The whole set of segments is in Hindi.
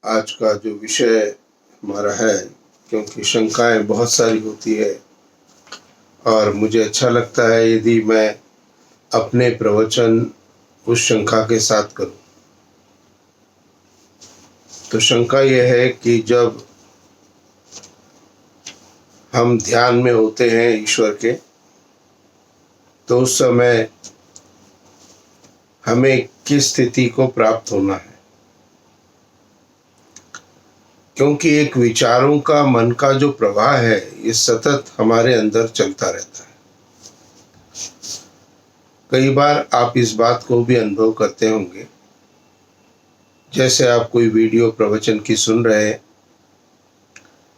आज का जो विषय हमारा है, क्योंकि शंकाएं बहुत सारी होती है और मुझे अच्छा लगता है यदि मैं अपने प्रवचन उस शंका के साथ करूं। तो शंका यह है कि जब हम ध्यान में होते हैं ईश्वर के, तो उस समय हमें किस स्थिति को प्राप्त होना है, क्योंकि एक विचारों का, मन का जो प्रवाह है, ये सतत हमारे अंदर चलता रहता है। कई बार आप इस बात को भी अनुभव करते होंगे, जैसे आप कोई वीडियो प्रवचन की सुन रहे हैं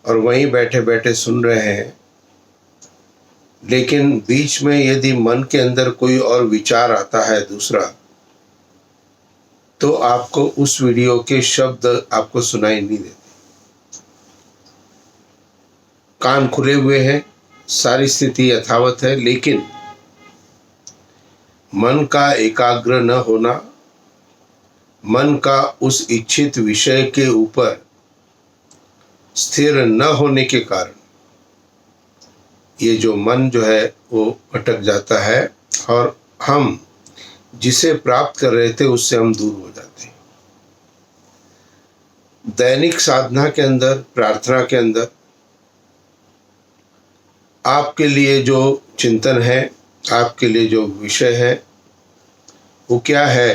और वहीं बैठे बैठे सुन रहे हैं, लेकिन बीच में यदि मन के अंदर कोई और विचार आता है दूसरा, तो आपको उस वीडियो के शब्द आपको सुनाई नहीं देते। कान खुले हुए हैं, सारी स्थिति यथावत है, लेकिन मन का एकाग्र न होना, मन का उस इच्छित विषय के ऊपर स्थिर न होने के कारण ये जो मन जो है वो भटक जाता है और हम जिसे प्राप्त कर रहे थे उससे हम दूर हो जाते हैं। दैनिक साधना के अंदर, प्रार्थना के अंदर आपके लिए जो चिंतन है, आपके लिए जो विषय है, वो क्या है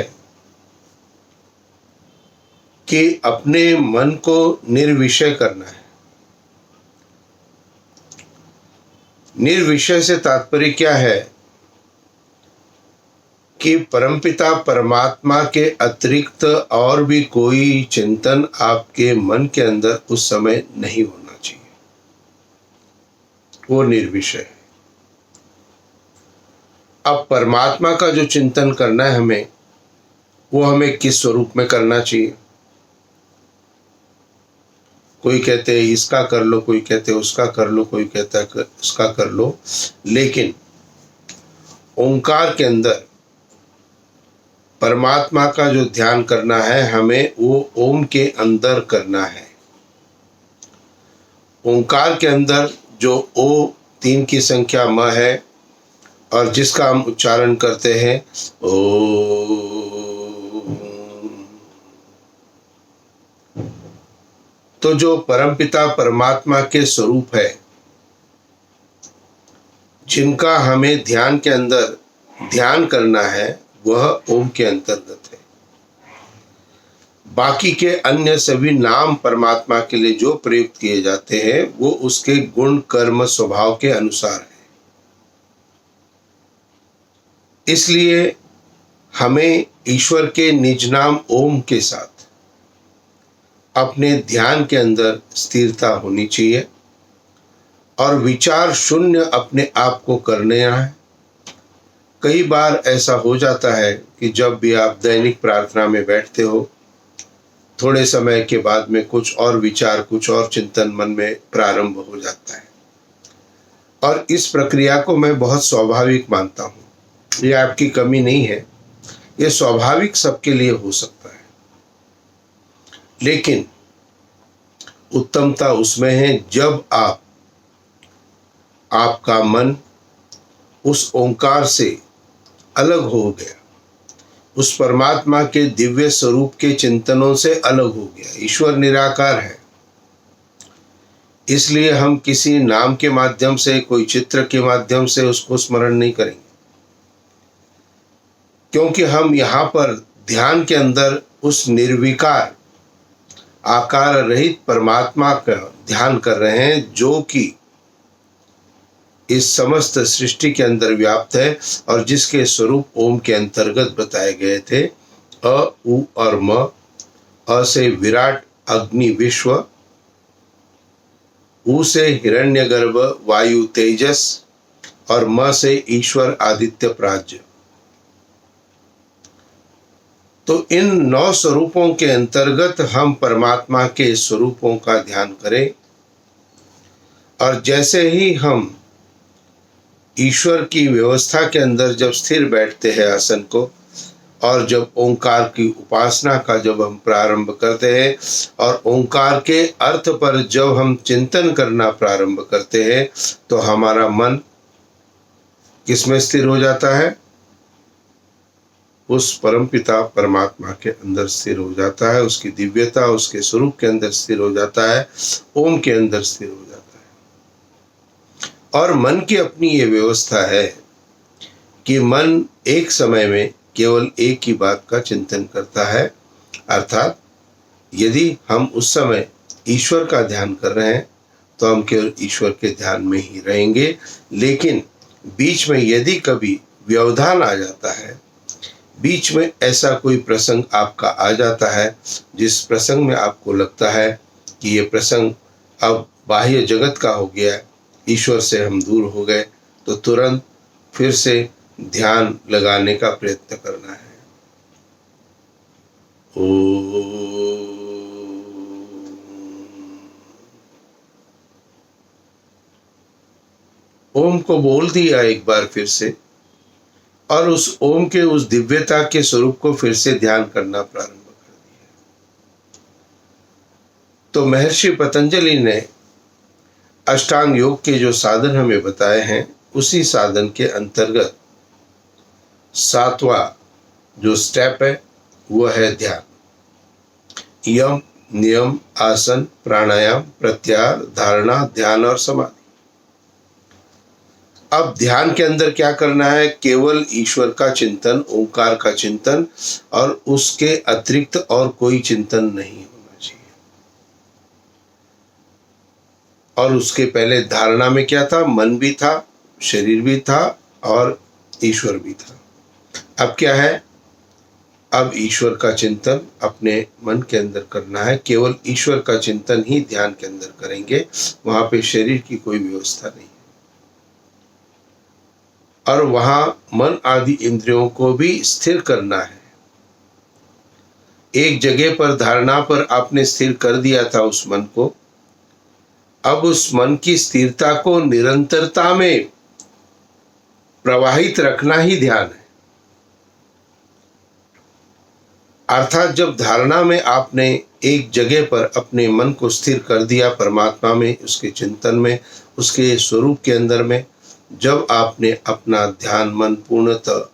कि अपने मन को निर्विषय करना है। निर्विषय से तात्पर्य क्या है कि परमपिता परमात्मा के अतिरिक्त और भी कोई चिंतन आपके मन के अंदर उस समय नहीं होना चाहिए। वो निर्विषय है। अब परमात्मा का जो चिंतन करना है हमें, वो हमें किस स्वरूप में करना चाहिए। कोई कहते हैं इसका कर लो, कोई कहते हैं उसका कर लो, कोई कहता है उसका कर लो, लेकिन ओंकार के अंदर परमात्मा का जो ध्यान करना है हमें, वो ओम के अंदर करना है। ओंकार के अंदर जो ओ 3 की संख्या म है और जिसका हम उच्चारण करते हैं ओ, तो जो परमपिता परमात्मा के स्वरूप है, जिनका हमें ध्यान के अंदर ध्यान करना है, वह ओम के अंतर्गत है। बाकी के अन्य सभी नाम परमात्मा के लिए जो प्रयुक्त किए जाते हैं, वो उसके गुण, कर्म, स्वभाव के अनुसार है। इसलिए हमें ईश्वर के निज नाम ओम के साथ अपने ध्यान के अंदर स्थिरता होनी चाहिए और विचार शून्य अपने आप को करने है। कई बार ऐसा हो जाता है कि जब भी आप दैनिक प्रार्थना में बैठते हो, थोड़े समय के बाद में कुछ और विचार, कुछ और चिंतन मन में प्रारंभ हो जाता है, और इस प्रक्रिया को मैं बहुत स्वाभाविक मानता हूँ। ये आपकी कमी नहीं है, ये स्वाभाविक सबके लिए हो सकता है। लेकिन उत्तमता उसमें है जब आपका मन उस ओंकार से अलग हो गया, उस परमात्मा के दिव्य स्वरूप के चिंतनों से अलग हो गया। ईश्वर निराकार है, इसलिए हम किसी नाम के माध्यम से, कोई चित्र के माध्यम से उसको स्मरण नहीं करेंगे, क्योंकि हम यहाँ पर ध्यान के अंदर उस निर्विकार, आकार रहित परमात्मा का ध्यान कर रहे हैं, जो कि इस समस्त सृष्टि के अंदर व्याप्त है और जिसके स्वरूप ओम के अंतर्गत बताए गए थे। अ, उ और म। अ से विराट अग्नि विश्व, उ से हिरण्यगर्भ वायु तेजस और म से ईश्वर आदित्य प्राज्य। तो इन 9 स्वरूपों के अंतर्गत हम परमात्मा के स्वरूपों का ध्यान करें, और जैसे ही हम ईश्वर की व्यवस्था के अंदर जब स्थिर बैठते हैं आसन को, और जब ओंकार की उपासना का जब हम प्रारंभ करते हैं और ओंकार के अर्थ पर जब हम चिंतन करना प्रारंभ करते हैं तो हमारा मन किसमें स्थिर हो जाता है? उस परमपिता परमात्मा के अंदर स्थिर हो जाता है, उसकी दिव्यता, उसके स्वरूप के अंदर स्थिर हो जाता है, ओम के अंदर स्थिर हो जाता है। और मन की अपनी ये व्यवस्था है कि मन एक समय में केवल एक ही बात का चिंतन करता है, अर्थात यदि हम उस समय ईश्वर का ध्यान कर रहे हैं तो हम केवल ईश्वर के ध्यान में ही रहेंगे। लेकिन बीच में यदि कभी व्यवधान आ जाता है, बीच में ऐसा कोई प्रसंग आपका आ जाता है जिस प्रसंग में आपको लगता है कि ये प्रसंग अब बाह्य जगत का हो गया है, ईश्वर से हम दूर हो गए, तो तुरंत फिर से ध्यान लगाने का प्रयत्न करना है। ओम को बोल दिया एक बार फिर से और उस ओम के उस दिव्यता के स्वरूप को फिर से ध्यान करना प्रारंभ कर दिया। तो महर्षि पतंजलि ने अष्टांग योग के जो साधन हमें बताए हैं, उसी साधन के अंतर्गत 7वां जो स्टेप है वो है ध्यान। यम, नियम, आसन, प्राणायाम, प्रत्याहार, धारणा, ध्यान और समाधि। अब ध्यान के अंदर क्या करना है? केवल ईश्वर का चिंतन, ओंकार का चिंतन, और उसके अतिरिक्त और कोई चिंतन नहीं होना चाहिए। और उसके पहले धारणा में क्या था? मन भी था, शरीर भी था और ईश्वर भी था। अब क्या है? अब ईश्वर का चिंतन अपने मन के अंदर करना है। केवल ईश्वर का चिंतन ही ध्यान के अंदर करेंगे, वहां पे शरीर की कोई व्यवस्था नहीं है। और वहां मन आदि इंद्रियों को भी स्थिर करना है। एक जगह पर धारणा पर आपने स्थिर कर दिया था उस मन को, अब उस मन की स्थिरता को निरंतरता में प्रवाहित रखना ही ध्यान है। अर्थात जब धारणा में आपने एक जगह पर अपने मन को स्थिर कर दिया, परमात्मा में, उसके चिंतन में, उसके स्वरूप के अंदर में, जब आपने अपना ध्यान मन पूर्णतः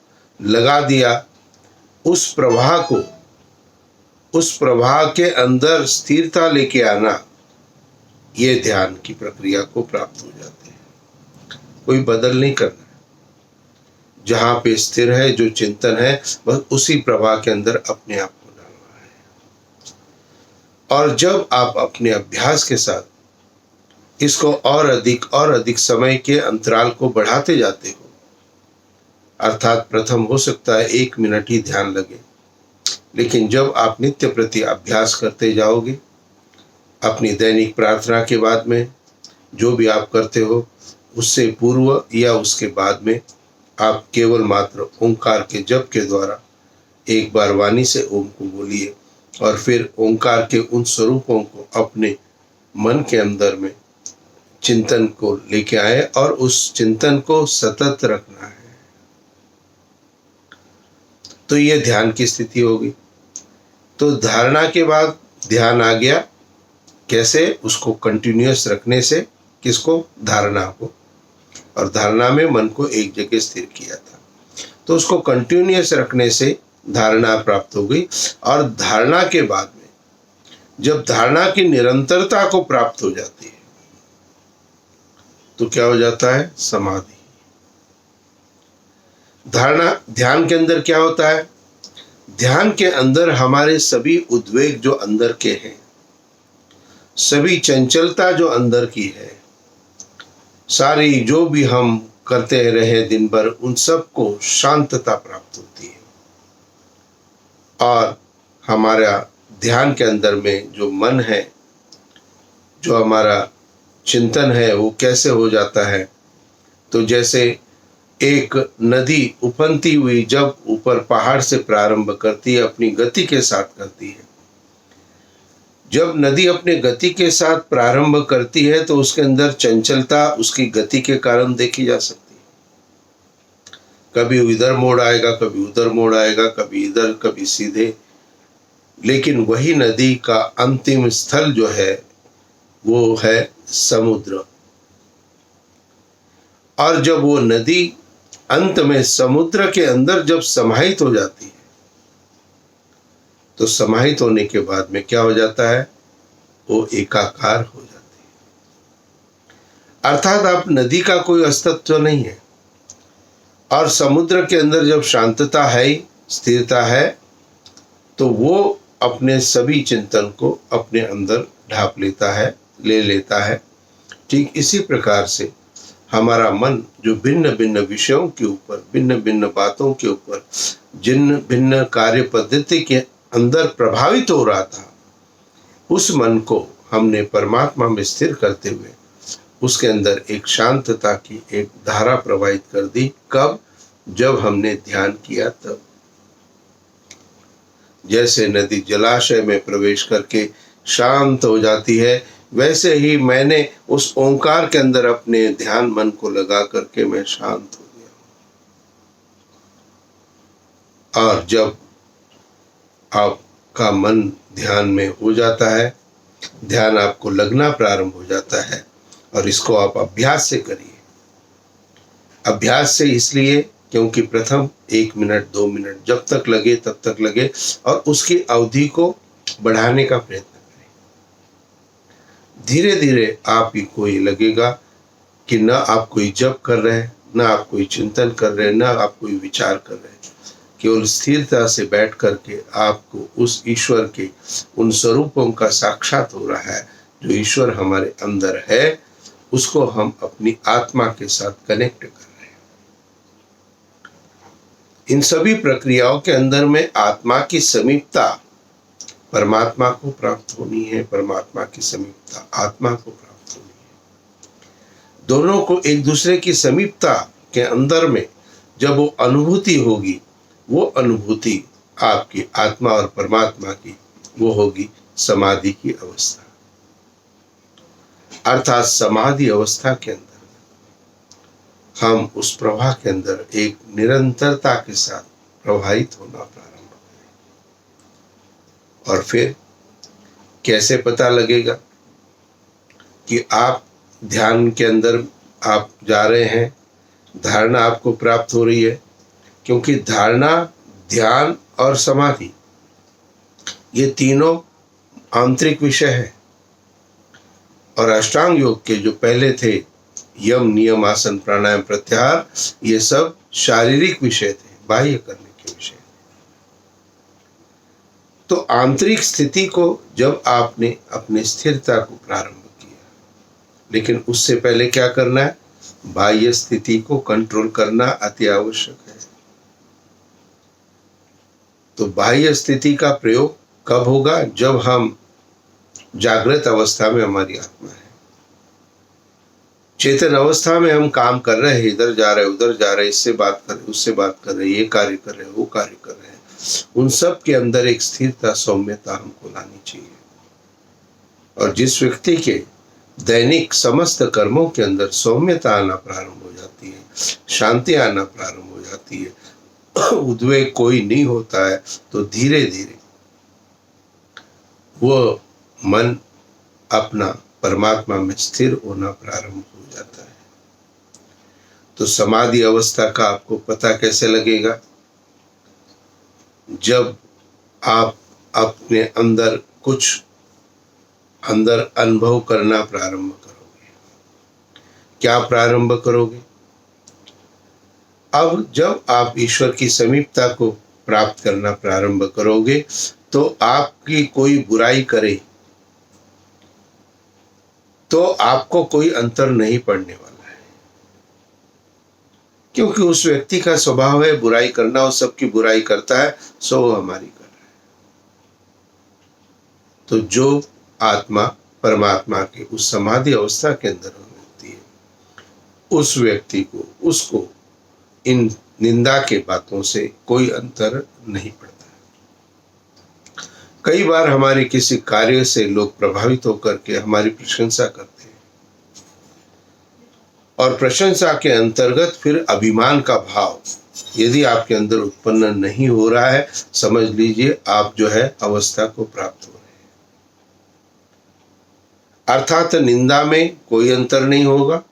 लगा दिया, उस प्रवाह के अंदर स्थिरता लेके आना, ये ध्यान की प्रक्रिया को प्राप्त हो जाते हैं। कोई बदल नहीं करना, जहां पे स्थिर है, जो चिंतन है, बस उसी प्रवाह के अंदर अपने आप को डालना है। और जब आप अपने अभ्यास के साथ इसको और अधिक समय के अंतराल को बढ़ाते जाते हो, अर्थात प्रथम हो सकता है 1 मिनट ही ध्यान लगे, लेकिन जब आप नित्य प्रति अभ्यास करते जाओगे, अपनी दैनिक प्रार्थना के बाद में जो भी आप करते हो, उससे पूर्व या उसके बाद में आप केवल मात्र ओंकार के जप के द्वारा एक बार वाणी से ओम को बोलिए और फिर ओंकार के उन स्वरूपों को अपने मन के अंदर में चिंतन को लेके आए और उस चिंतन को सतत रखना है। तो ये ध्यान की स्थिति होगी। तो धारणा के बाद ध्यान आ गया। कैसे? उसको कंटिन्यूअस रखने से। किसको? धारणा को। और धारणा में मन को एक जगह स्थिर किया था, तो उसको कंटिन्यूअस रखने से धारणा प्राप्त हो गई। और धारणा के बाद में जब धारणा की निरंतरता को प्राप्त हो जाती है तो क्या हो जाता है? समाधि। धारणा ध्यान के अंदर क्या होता है? ध्यान के अंदर हमारे सभी उद्वेग जो अंदर के हैं, सभी चंचलता जो अंदर की है, सारी जो भी हम करते रहे दिन भर, उन सब को शांतता प्राप्त होती है। और हमारा ध्यान के अंदर में जो मन है, जो हमारा चिंतन है, वो कैसे हो जाता है? तो जैसे एक नदी उफनती हुई जब ऊपर पहाड़ से प्रारंभ करती है, अपनी गति के साथ करती है। जब नदी अपने गति के साथ प्रारंभ करती है तो उसके अंदर चंचलता उसकी गति के कारण देखी जा सकती है। कभी इधर मोड़ आएगा, कभी उधर मोड़ आएगा, कभी इधर कभी सीधे, लेकिन वही नदी का अंतिम स्थल जो है वो है समुद्र। और जब वो नदी अंत में समुद्र के अंदर जब समाहित हो जाती है, तो समाहित होने के बाद में क्या हो जाता है, वो एकाकार हो जाती है। अर्थात आप नदी का कोई अस्तित्व नहीं है। और समुद्र के अंदर जब शांतता है, स्थिरता है, तो वो अपने सभी चिंतन को अपने अंदर ढाप लेता है, ले लेता है। ठीक इसी प्रकार से हमारा मन जो भिन्न भिन्न विषयों के ऊपर, भिन्न भिन्न बातों के ऊपर, जिन भिन्न कार्य पद्धति के अंदर प्रभावित हो रहा था, उस मन को हमने परमात्मा में स्थिर करते हुए उसके अंदर एक शांतता की एक धारा प्रवाहित कर दी। कब? जब हमने ध्यान किया तब। जैसे नदी जलाशय में प्रवेश करके शांत हो जाती है, वैसे ही मैंने उस ओंकार के अंदर अपने ध्यान मन को लगा करके मैं शांत हो गया। और जब आपका मन ध्यान में हो जाता है, ध्यान आपको लगना प्रारंभ हो जाता है, और इसको आप अभ्यास से करिए। अभ्यास से इसलिए क्योंकि प्रथम 1 मिनट 2 मिनट जब तक लगे तब तक लगे, और उसकी अवधि को बढ़ाने का प्रयत्न करें। धीरे धीरे आप ही को ये लगेगा कि न आप कोई जप कर रहे हैं, न आप कोई चिंतन कर रहे हैं, न आप कोई विचार कर रहे हैं। केवल स्थिरता से बैठ करके आपको उस ईश्वर के उन स्वरूपों का साक्षात हो रहा है। जो ईश्वर हमारे अंदर है, उसको हम अपनी आत्मा के साथ कनेक्ट कर रहे हैं। इन सभी प्रक्रियाओं के अंदर में आत्मा की समीपता परमात्मा को प्राप्त होनी है, परमात्मा की समीपता आत्मा को प्राप्त होनी है। दोनों को एक दूसरे की समीपता के अंदर में जब वो अनुभूति होगी, वो अनुभूति आपकी आत्मा और परमात्मा की वो होगी समाधि की अवस्था। अर्थात समाधि अवस्था के अंदर हम उस प्रवाह के अंदर एक निरंतरता के साथ प्रवाहित होना प्रारंभ करें। और फिर कैसे पता लगेगा कि आप ध्यान के अंदर आप जा रहे हैं, धारणा आपको प्राप्त हो रही है? क्योंकि धारणा, ध्यान और समाधि ये तीनों आंतरिक विषय है। और अष्टांग योग के जो पहले थे यम, नियम, आसन, प्राणायाम, प्रत्याहार, ये सब शारीरिक विषय थे, बाह्य करने के विषय। तो आंतरिक स्थिति को जब आपने अपनी स्थिरता को प्रारंभ किया, लेकिन उससे पहले क्या करना है? बाह्य स्थिति को कंट्रोल करना अति आवश्यक है। तो बाह्य स्थिति का प्रयोग कब होगा? जब हम जागृत अवस्था में हमारी आत्मा है, चेतन अवस्था में हम काम कर रहे हैं, इधर जा रहे हैं, उधर जा रहे हैं, इससे बात कर रहे हैं, उससे बात कर रहे हैं, ये कार्य कर रहे हैं, वो कार्य कर रहे हैं। उन सब के अंदर एक स्थिरता, सौम्यता हमको लानी चाहिए। और जिस व्यक्ति के दैनिक समस्त कर्मों के अंदर सौम्यता आना प्रारंभ हो जाती है, शांति आना प्रारंभ हो जाती है, उद्वेग कोई नहीं होता है, तो धीरे धीरे वो मन अपना परमात्मा में स्थिर होना प्रारंभ हो जाता है। तो समाधि अवस्था का आपको पता कैसे लगेगा? जब आप अपने अंदर कुछ अनुभव करना प्रारंभ करोगे। क्या प्रारंभ करोगे? अब जब आप ईश्वर की समीपता को प्राप्त करना प्रारंभ करोगे, तो आपकी कोई बुराई करे तो आपको कोई अंतर नहीं पड़ने वाला है, क्योंकि उस व्यक्ति का स्वभाव है बुराई करना, और सबकी बुराई करता है, सो वो हमारी कर रहा है। तो जो आत्मा परमात्मा की उस समाधि अवस्था के अंदर होती है, उस व्यक्ति को, उसको इन निंदा के बातों से कोई अंतर नहीं पड़ता। कई बार हमारे किसी कार्य से लोग प्रभावित होकर के हमारी प्रशंसा करते हैं, और प्रशंसा के अंतर्गत फिर अभिमान का भाव यदि आपके अंदर उत्पन्न नहीं हो रहा है, समझ लीजिए आप जो है अवस्था को प्राप्त हो रहे हैं। अर्थात निंदा में कोई अंतर नहीं होगा,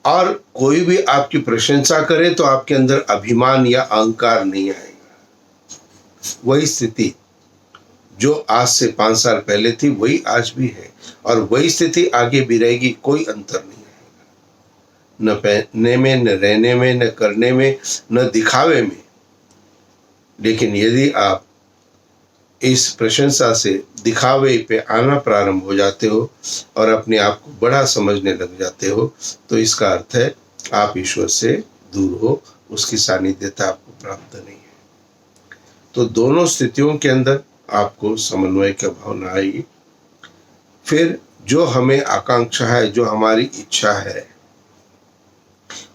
और कोई भी आपकी प्रशंसा करे तो आपके अंदर अभिमान या अहंकार नहीं आएगा। वही स्थिति जो आज से 5 साल पहले थी वही आज भी है, और वही स्थिति आगे भी रहेगी। कोई अंतर नहीं आएगा, न पहनने में, न रहने में, न करने में, न दिखावे में। लेकिन यदि आप इस प्रशंसा से दिखावे पे आना प्रारंभ हो जाते हो और अपने आप को बड़ा समझने लग जाते हो, तो इसका अर्थ है आप ईश्वर से दूर हो, उसकी सानिध्यता आपको प्राप्त नहीं है। तो दोनों स्थितियों के अंदर आपको समन्वय की भावना आएगी। फिर जो हमें आकांक्षा है, जो हमारी इच्छा है,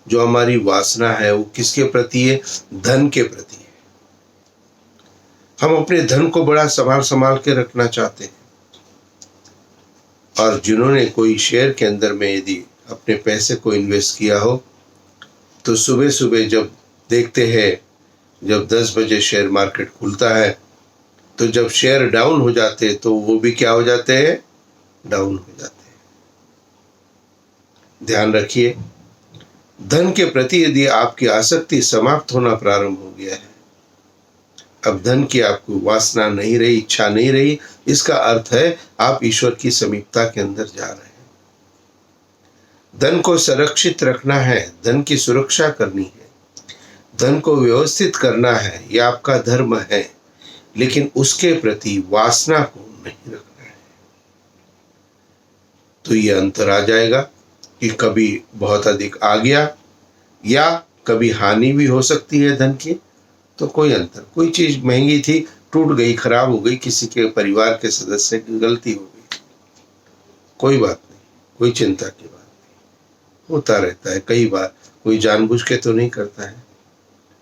जो हमारी वासना है, वो किसके प्रति है? धन के प्रति है। हम अपने धन को बड़ा संभाल संभाल के रखना चाहते हैं, और जिन्होंने कोई शेयर के अंदर में यदि अपने पैसे को इन्वेस्ट किया हो, तो सुबह सुबह जब देखते हैं, जब 10 बजे शेयर मार्केट खुलता है, तो जब शेयर डाउन हो जाते हैं तो वो भी क्या हो जाते हैं? डाउन हो जाते हैं। ध्यान रखिए, धन के प्रति यदि आपकी आसक्ति समाप्त होना प्रारंभ हो गया है, अब धन की आपको वासना नहीं रही, इच्छा नहीं रही, इसका अर्थ है आप ईश्वर की समीपता के अंदर जा रहे हैं। धन को संरक्षित रखना है, धन की सुरक्षा करनी है, धन को व्यवस्थित करना है, यह आपका धर्म है। लेकिन उसके प्रति वासना को नहीं रखना है। तो ये अंतर आ जाएगा कि कभी बहुत अधिक आ गया या कभी हानि भी हो सकती है धन की। तो कोई अंतर, कोई चीज महंगी थी, टूट गई, खराब हो गई, किसी के परिवार के सदस्य की गलती हो गई, कोई बात नहीं, कोई चिंता की बात नहीं, होता रहता है। कई बार कोई जानबूझ के तो नहीं करता है।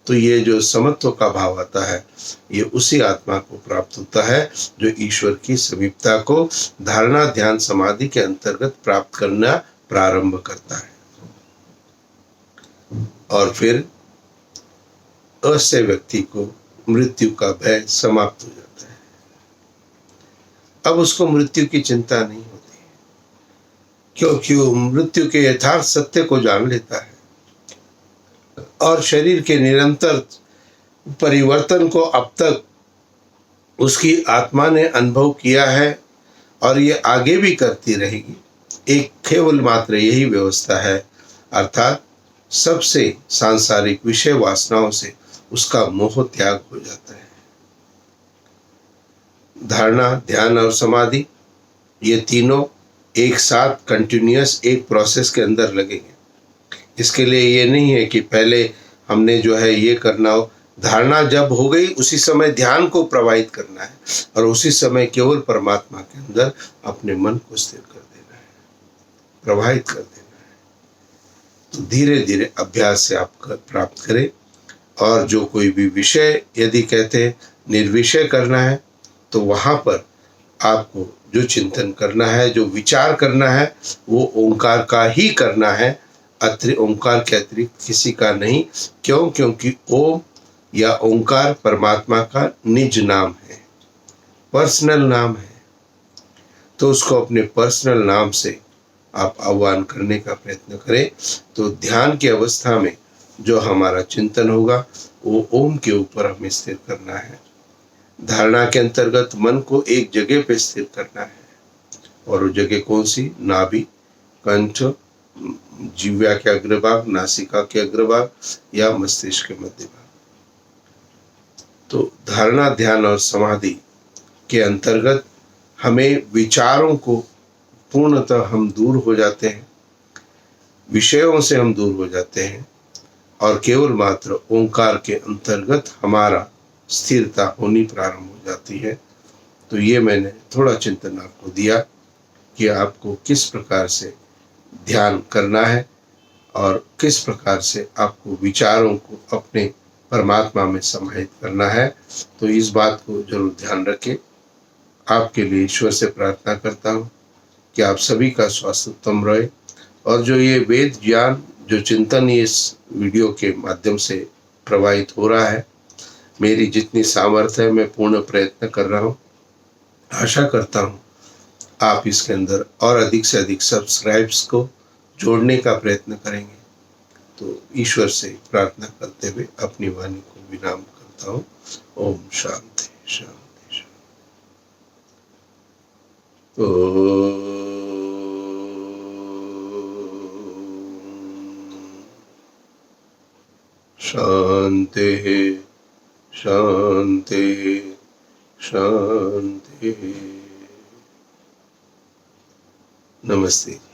तो ये जो समत्व का भाव आता है, ये उसी आत्मा को प्राप्त होता है जो ईश्वर की समीपता को धारणा, ध्यान, समाधि के अंतर्गत प्राप्त करना प्रारंभ करता है। और फिर ऐसे व्यक्ति को मृत्यु का भय समाप्त हो जाता है। अब उसको मृत्यु की चिंता नहीं होती, क्योंकि वो मृत्यु के यथार्थ सत्य को जान लेता है और शरीर के निरंतर परिवर्तन को अब तक उसकी आत्मा ने अनुभव किया है और ये आगे भी करती रहेगी। एक केवल मात्र यही व्यवस्था है, अर्थात सबसे सांसारिक विषय वासनाओं से उसका मोह त्याग हो जाता है। धारणा, ध्यान और समाधि, ये तीनों एक साथ कंटिन्यूअस एक प्रोसेस के अंदर लगेंगे। इसके लिए ये नहीं है कि पहले हमने जो है ये करना हो। धारणा जब हो गई उसी समय ध्यान को प्रवाहित करना है और उसी समय केवल परमात्मा के अंदर अपने मन को स्थिर कर देना है, प्रवाहित कर देना है। तो धीरे धीरे अभ्यास से आप प्राप्त करें। और जो कोई भी विषय यदि कहते हैं निर्विषय करना है, तो वहाँ पर आपको जो चिंतन करना है, जो विचार करना है, वो ओंकार का ही करना है, ओंकार के अतिरिक्त किसी का नहीं। क्यों? क्योंकि ओम या ओंकार परमात्मा का निज नाम है, पर्सनल नाम है। तो उसको अपने पर्सनल नाम से आप आह्वान करने का प्रयत्न करें। तो ध्यान की अवस्था में जो हमारा चिंतन होगा वो ओम के ऊपर हमें स्थिर करना है। धारणा के अंतर्गत मन को एक जगह पे स्थिर करना है, और वो जगह कौन सी? नाभि, कंठ, जिह्वा के अग्रभाग, नासिका के अग्रभाग या मस्तिष्क के मध्य भाग। तो धारणा, ध्यान और समाधि के अंतर्गत हमें विचारों को पूर्णतः हम दूर हो जाते हैं, विषयों से हम दूर हो जाते हैं और केवल मात्र ओंकार के अंतर्गत हमारा स्थिरता होनी प्रारंभ हो जाती है। तो ये मैंने थोड़ा चिंतन आपको दिया कि आपको किस प्रकार से ध्यान करना है और किस प्रकार से आपको विचारों को अपने परमात्मा में समाहित करना है। तो इस बात को जरूर ध्यान रखें। आपके लिए ईश्वर से प्रार्थना करता हूँ कि आप सभी का स्वास्थ्य उत्तम रहे, और जो ये वेद ज्ञान, जो चिंतन इस वीडियो के माध्यम से प्रवाहित हो रहा है, मेरी जितनी सामर्थ्य है मैं पूर्ण प्रयत्न कर रहा हूँ। आशा करता हूँ आप इसके अंदर और अधिक से अधिक सब्सक्राइब्स को जोड़ने का प्रयत्न करेंगे। तो ईश्वर से प्रार्थना करते हुए अपनी वाणी को विराम करता हूँ। ओम शांति शांति शांति। शांति शांति शांति। नमस्ते।